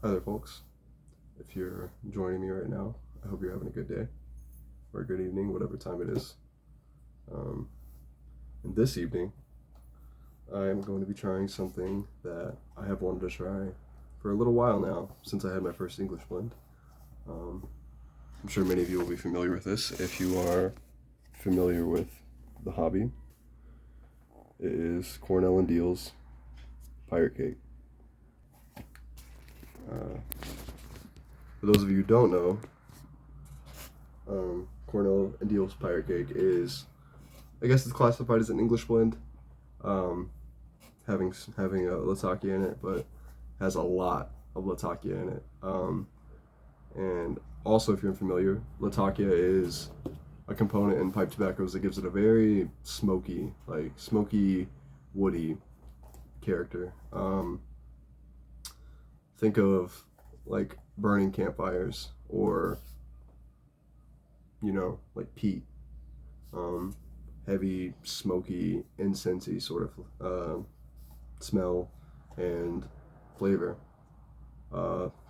Hi there, folks. If you're joining me right now, I hope you're having a good day or a good evening, whatever time it is. Um, and this evening, I am going to be trying something that I have wanted to try for a little while now, since I had my first English blend. Um, I'm sure many of you will be familiar with this. If you are familiar with the hobby, it is Cornell Diehl's Pirate Kake. For those of you who don't know, Cornell Diehl's Pirate Kake is, I guess it's classified as an English blend, um, having a Latakia in it, but has a lot of Latakia in it. And also, if you're unfamiliar, Latakia is a component in pipe tobaccos that gives it a very smoky, woody character. Think of like burning campfires or, like peat. Heavy, smoky, incensey sort of smell and flavor.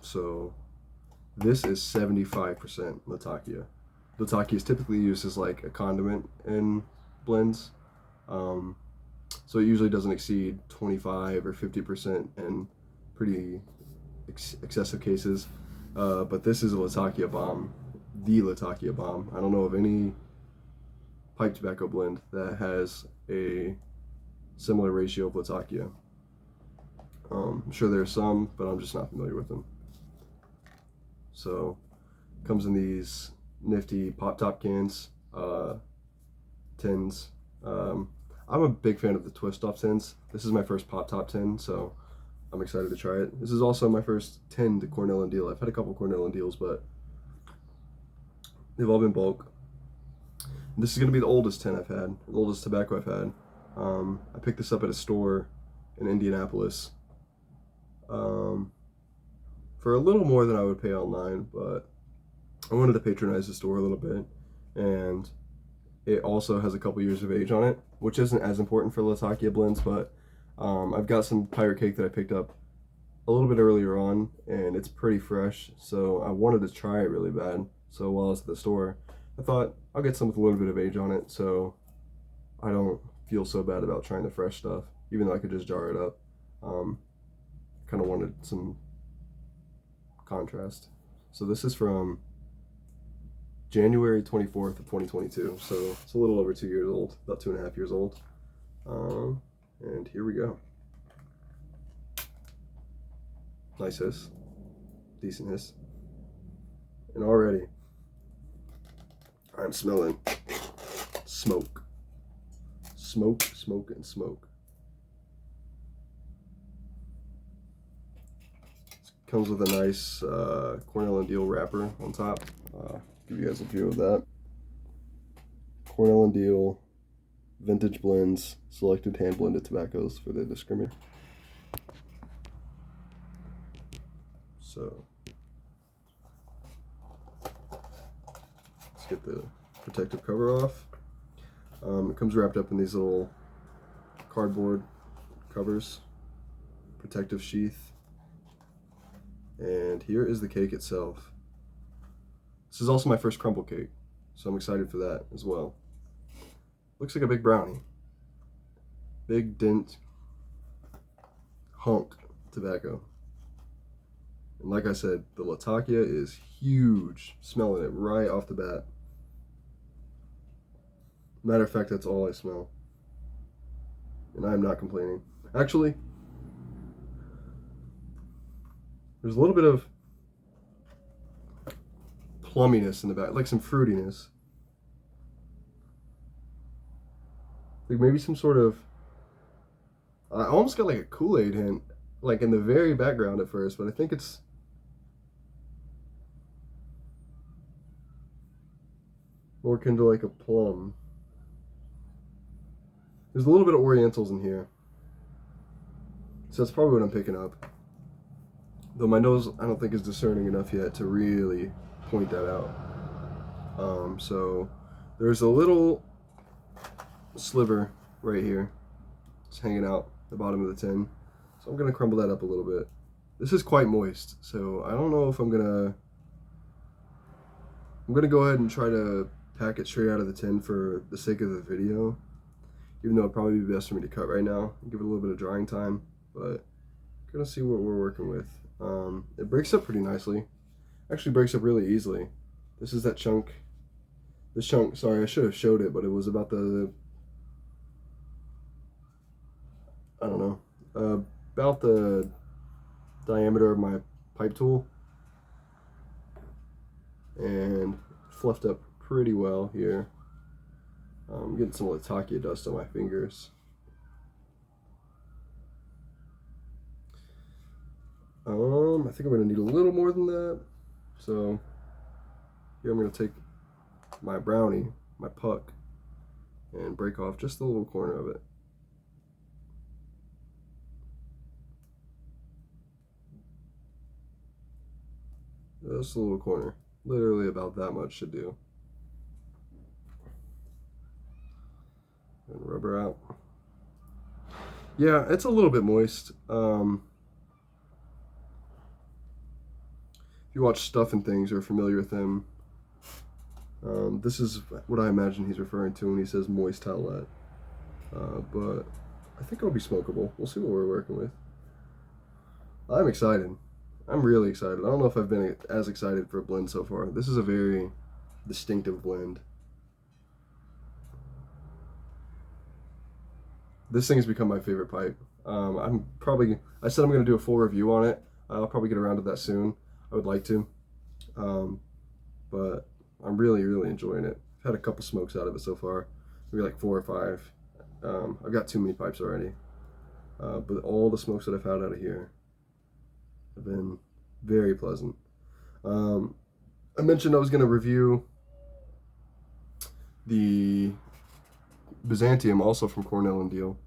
So this is 75% Latakia. Latakia is typically used as like a condiment in blends. So it usually doesn't exceed 25 or 50% in pretty excessive cases. But this is a Latakia bomb, the Latakia bomb. I don't know of any pipe tobacco blend that has a similar ratio of Latakia. I'm sure there's some, but I'm just not familiar with them. So, comes in these nifty pop top cans, tins. I'm a big fan of the twist off tins. This is my first pop top tin, so I'm excited to try it. This is also my first tin to Cornell Diehl. I've had a couple Cornell Diehls, but they've all been bulk. This is going to be the oldest tin I've had, the oldest tobacco I've had. I picked this up at a store in Indianapolis for a little more than I would pay online, but I wanted to patronize the store a little bit, and it also has a couple years of age on it, which isn't as important for Latakia blends, but I've got some Pirate Kake that I picked up a little bit earlier on, and it's pretty fresh, so I wanted to try it really bad. So while I was at the store, I thought I'll get some with a little bit of age on it, so I don't feel so bad about trying the fresh stuff, even though I could just jar it up. Kind of wanted some contrast. So this is from January 24th of 2022, so it's a little over 2 years old, about 2.5 years old. And here we go. Nice hiss, decent hiss. And already, I'm smelling smoke. Smoke, smoke, and smoke. Comes with a nice Cornell Diehl wrapper on top. Give you guys a view of that. Cornell Diehl Vintage Blends, selected hand blended tobaccos for the discriminator. So let's get the protective cover off. It comes wrapped up in these little cardboard covers, protective sheath, and here is the cake itself. This is also my first crumble cake, so I'm excited for that as well. Looks like a big brownie. Big dent hunk tobacco. And like I said, the Latakia is huge. Smelling it right off the bat. Matter of fact, that's all I smell. And I'm not complaining. Actually, there's a little bit of plumminess in the back, like some fruitiness. Like maybe some sort of, I almost got like a Kool-Aid hint, like in the very background at first, but I think it's more akin to like a plum. There's a little bit of Orientals in here, so that's probably what I'm picking up. Though my nose, I don't think is discerning enough yet to really point that out. So there's a little sliver right here. It's hanging out the bottom of the tin. So I'm gonna crumble that up a little bit This is quite moist, so I don't know if I'm gonna go ahead and try to pack it straight out of the tin for the sake of the video, even though it'd probably be best for me to cut right now and give it a little bit of drying time, but gonna see what we're working with. It breaks up pretty nicely. Actually breaks up really easily. This is that chunk. This chunk, sorry, I should have showed it, but it was about the, I don't know, about the diameter of my pipe tool, and fluffed up pretty well here. I'm getting some Latakia dust on my fingers. I think I'm gonna need a little more than that. So here I'm gonna take my brownie, my puck, and break off just a little corner of it. Just a little corner. Literally about that much should do. And rub her out. Yeah, it's a little bit moist. If you watch Stuff and Things or are familiar with him, this is what I imagine he's referring to when he says moist towelette. But I think it'll be smokable. We'll see what we're working with. I'm excited. I'm really excited. I don't know if I've been as excited for a blend so far. This is a very distinctive blend. This thing has become my favorite pipe. I said I'm going to do a full review on it. I'll probably get around to that soon. I would like to. But I'm really, really enjoying it. I've had a couple smokes out of it so far. Maybe like 4 or 5. I've got too many pipes already. But all the smokes that I've had out of here have been very pleasant. I mentioned I was going to review the Byzantium, also from Cornell Diehl.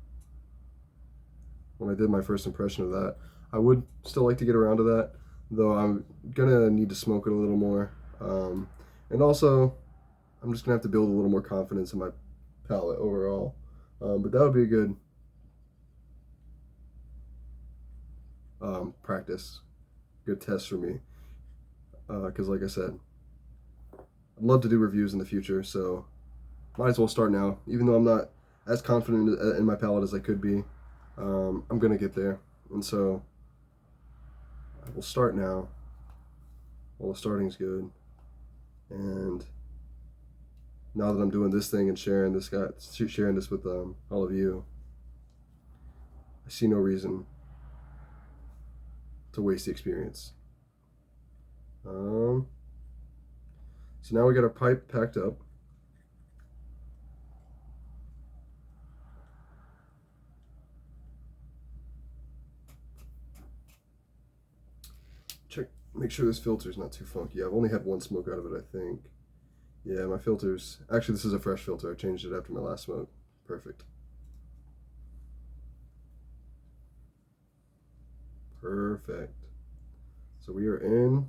When I did my first impression of that, I would still like to get around to that, though I'm gonna need to smoke it a little more. And also, I'm just gonna have to build a little more confidence in my palate overall. But that would be a good practice, good test for me. Because like I said, I'd love to do reviews in the future, so might as well start now. Even though I'm not as confident in my palate as I could be, I'm gonna get there. And so I will start now while the starting's good. And now that I'm doing this thing and sharing this with all of you, I see no reason to waste the experience. So now we got our pipe packed up. Make sure this filter's not too funky. I've only had one smoke out of it, I think. Yeah, my filter's... Actually, this is a fresh filter. I changed it after my last smoke. Perfect. Perfect. So we are in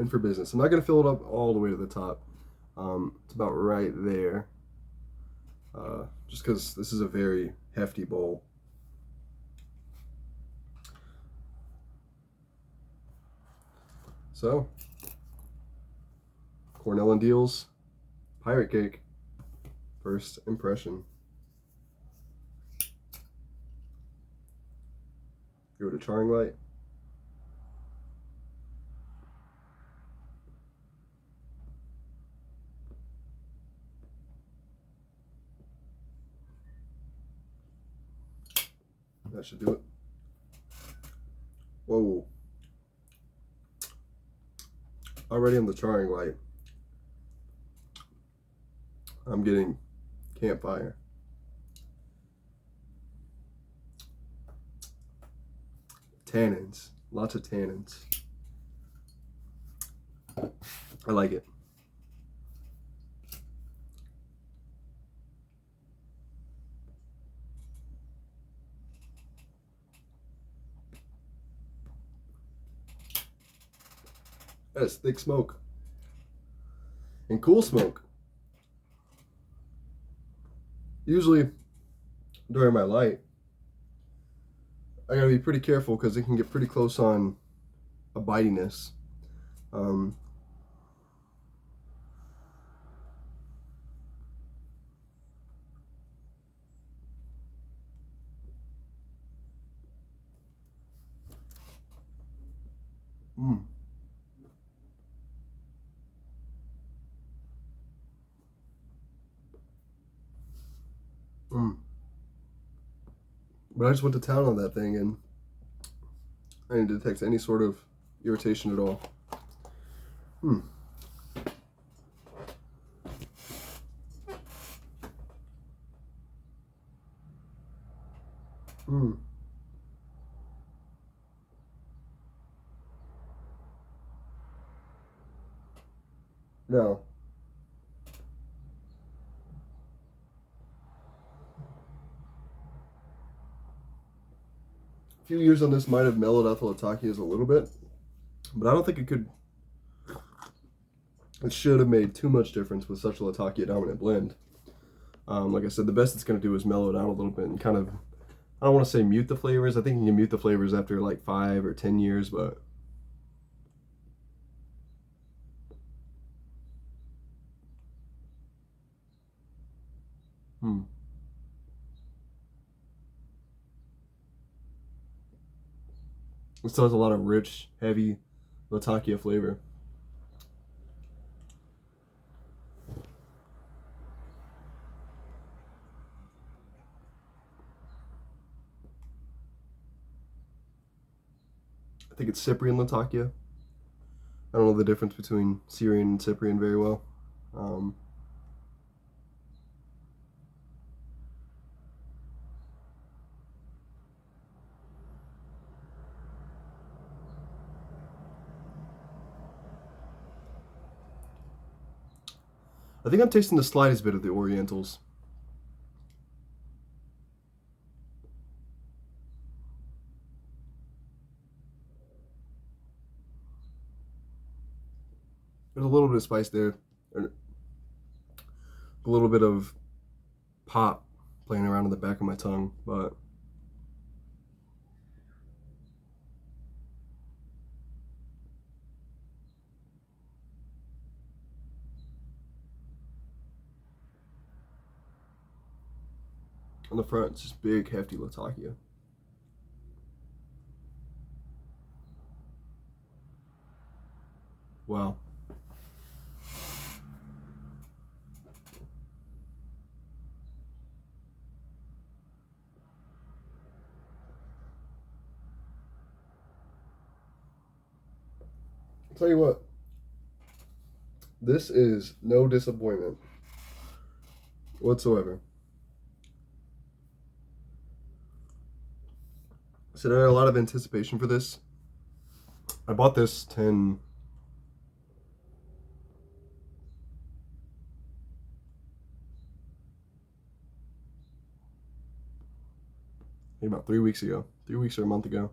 for business. I'm not going to fill it up all the way to the top. It's about right there. Just because this is a very hefty bowl. So, Cornell Diehl's Pirate Kake, first impression. Go to charring light. That should do it. Whoa. Already on the charring light, I'm getting campfire. Tannins, lots of tannins. I like it. That's thick smoke and cool smoke. Usually during my light, I gotta be pretty careful because it can get pretty close on a bitiness. Um, mm, mm. But I just went to town on that thing and I didn't detect any sort of irritation at all. Hmm. Hmm. No. A few years on this might have mellowed out the Latakias a little bit, but I don't think it could. It should have made too much difference with such a Latakia dominant blend. Like I said, the best it's going to do is mellow it out a little bit and kind of, I don't want to say mute the flavors. I think you can mute the flavors after like 5 or 10 years, but hmm. It still has a lot of rich, heavy Latakia flavor. I think it's Cyprian Latakia. I don't know the difference between Syrian and Cyprian very well. Um, I think I'm tasting the slightest bit of the Orientals. There's a little bit of spice there, a little bit of pop playing around in the back of my tongue, but on the front, it's just big, hefty Latakia. Wow. I'll tell you what, this is no disappointment whatsoever. So I had a lot of anticipation for this. I bought this 10, maybe about 3 weeks ago, 3 weeks or a month ago.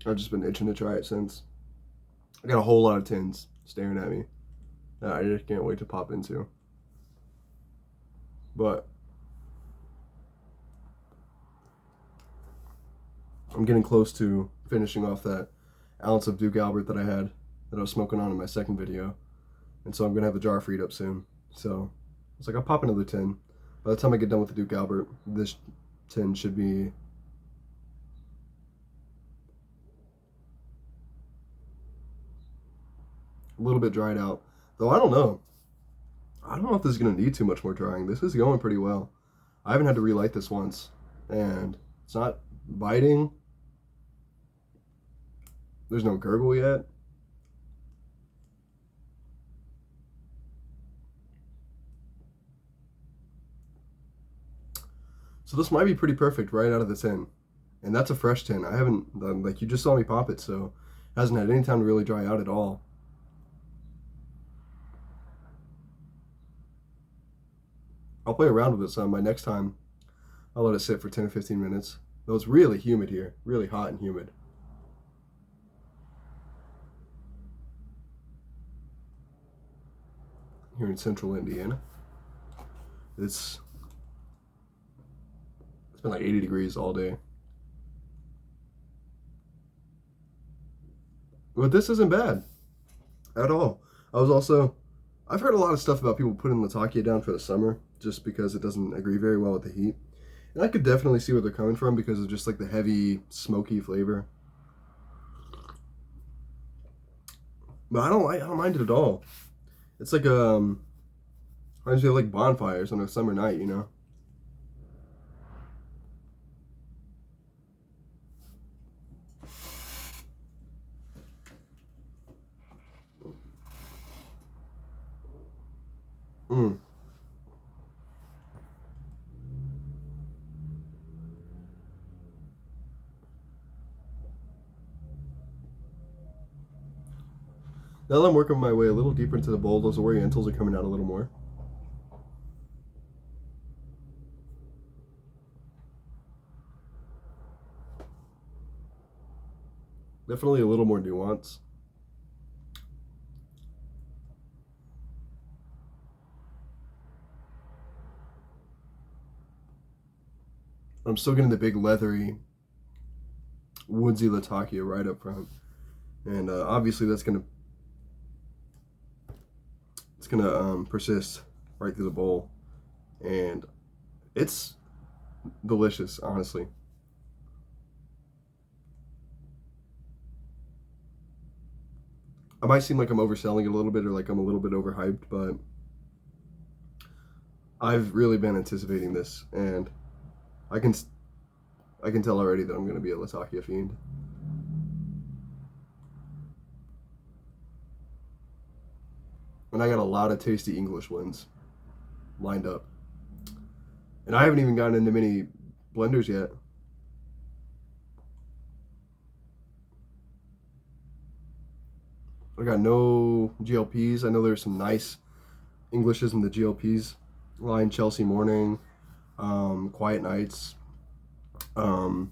I've just been itching to try it since. I got a whole lot of tins staring at me that I just can't wait to pop into. But I'm getting close to finishing off that ounce of Duke Albert that I had that I was smoking on in my second video. And so I'm gonna have the jar freed up soon. So it's like I'll pop another tin. By the time I get done with the Duke Albert, this tin should be a little bit dried out. Though I don't know. I don't know if this is gonna need too much more drying. This is going pretty well. I haven't had to relight this once, and it's not biting. There's no gurgle yet. So this might be pretty perfect right out of the tin. And that's a fresh tin. I haven't, like you just saw me pop it, so it hasn't had any time to really dry out at all. I'll play around with it some. My next time, I'll let it sit for 10 or 15 minutes. Though it's really humid here, really hot and humid. here in central Indiana. It's been like 80 degrees all day. But this isn't bad at all. I've heard a lot of stuff about people putting Latakia down for the summer just because it doesn't agree very well with the heat. And I could definitely see where they're coming from because of just like the heavy, smoky flavor. But I don't mind it at all. It's like reminds me of like bonfires on a summer night, you know. Mm. Now that I'm working my way a little deeper into the bowl, those Orientals are coming out a little more. Definitely a little more nuance. I'm still getting the big leathery, woodsy Latakia right up front, and obviously it's gonna persist right through the bowl, and it's delicious, honestly. I might seem like I'm overselling it a little bit or like I'm a little bit overhyped, but I've really been anticipating this, and I can tell already that I'm going to be a Latakia fiend. And I got a lot of tasty English blends lined up. And I haven't even gotten into many blenders yet. I got no GLPs. I know there's some nice Englishes in the GLPs line. Chelsea Morning, Quiet Nights. I don't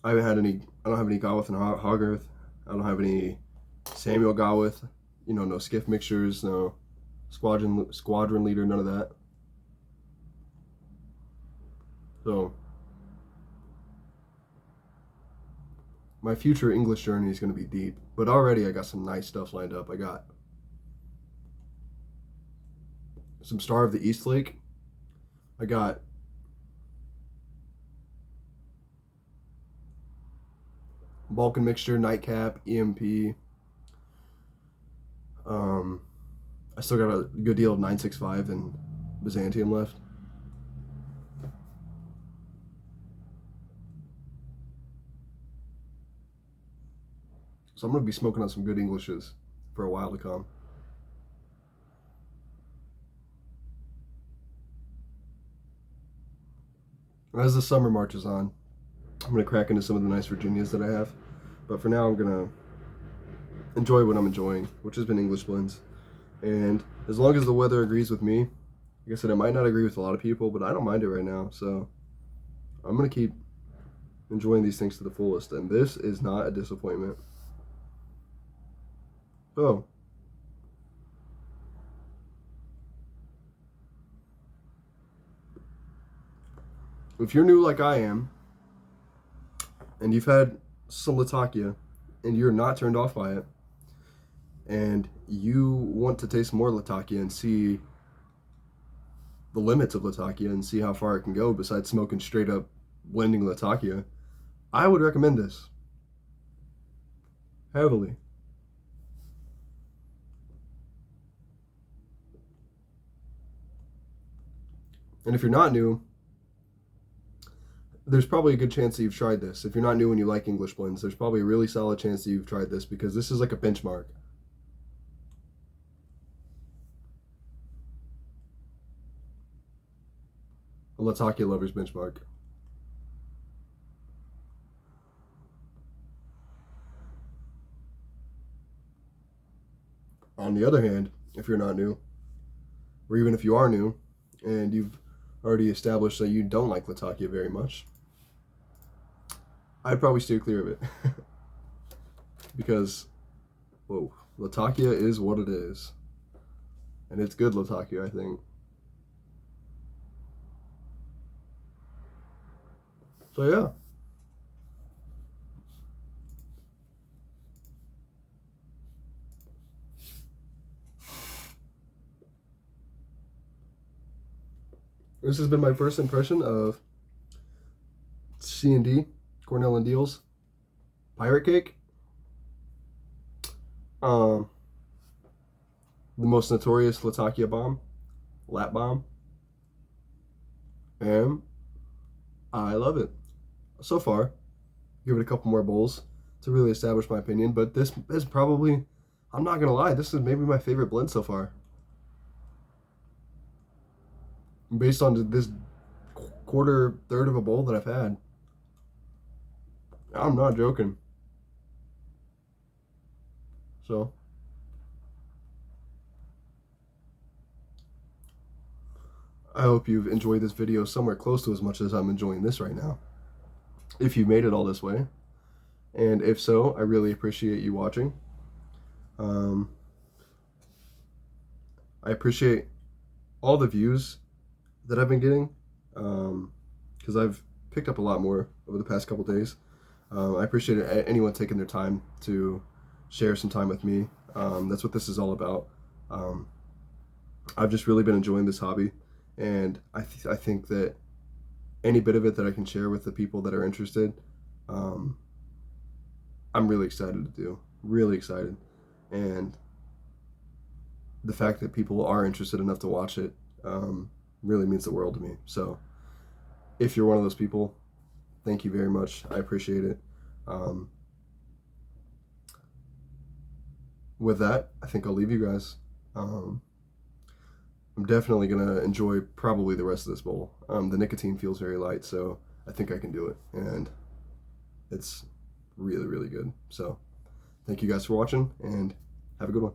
have any Gawith and Hogarth. I don't have any Samuel Gawith. You know, no skiff mixtures, no squadron leader, none of that. So my future English journey is going to be deep, but already I got some nice stuff lined up. I got some Star of the East Lake. I got Balkan Mixture, Nightcap, EMP. I still got a good deal of 965 and Byzantium left. So I'm going to be smoking on some good Englishes for a while to come. As the summer marches on, I'm going to crack into some of the nice Virginias that I have. But for now, I'm going to enjoy what I'm enjoying, which has been English blends. And as long as the weather agrees with me, like I said, it might not agree with a lot of people, but I don't mind it right now. So I'm going to keep enjoying these things to the fullest. And this is not a disappointment. So, if you're new like I am, and you've had some Latakia, and you're not turned off by it, and you want to taste more Latakia and see the limits of Latakia and see how far it can go besides smoking straight up blending Latakia, I would recommend this heavily. And if you're not new, there's probably a good chance that you've tried this. If you're not new and you like English blends, there's probably a really solid chance that you've tried this because this is like a benchmark. A Latakia lover's benchmark. On the other hand, if you're not new, or even if you are new, and you've already established that you don't like Latakia very much, I'd probably steer clear of it. Because, whoa, Latakia is what it is. And it's good Latake, I think. So yeah. This has been my first impression of C&D, Cornell and Diehl's Pirate Kake. The most notorious Latakia bomb, lap bomb. And I love it. So far, give it a couple more bowls to really establish my opinion, but this is probably, I'm not gonna lie, this is maybe my favorite blend so far. Based on this third of a bowl that I've had. I'm not joking. So, I hope you've enjoyed this video somewhere close to as much as I'm enjoying this right now. If you made it all this way. And if so, I really appreciate you watching. I appreciate all the views that I've been getting, because I've picked up a lot more over the past couple days. I appreciate anyone taking their time to share some time with me. That's what this is all about. I've just really been enjoying this hobby, and I think that any bit of it that I can share with the people that are interested, I'm really excited to do. Really excited. And the fact that people are interested enough to watch it really means the world to me. So if you're one of those people, thank you very much. I appreciate it. With that, I think I'll leave you guys. I'm definitely going to enjoy probably the rest of this bowl. The nicotine feels very light, so I think I can do it. And it's really, really good. So thank you guys for watching, and have a good one.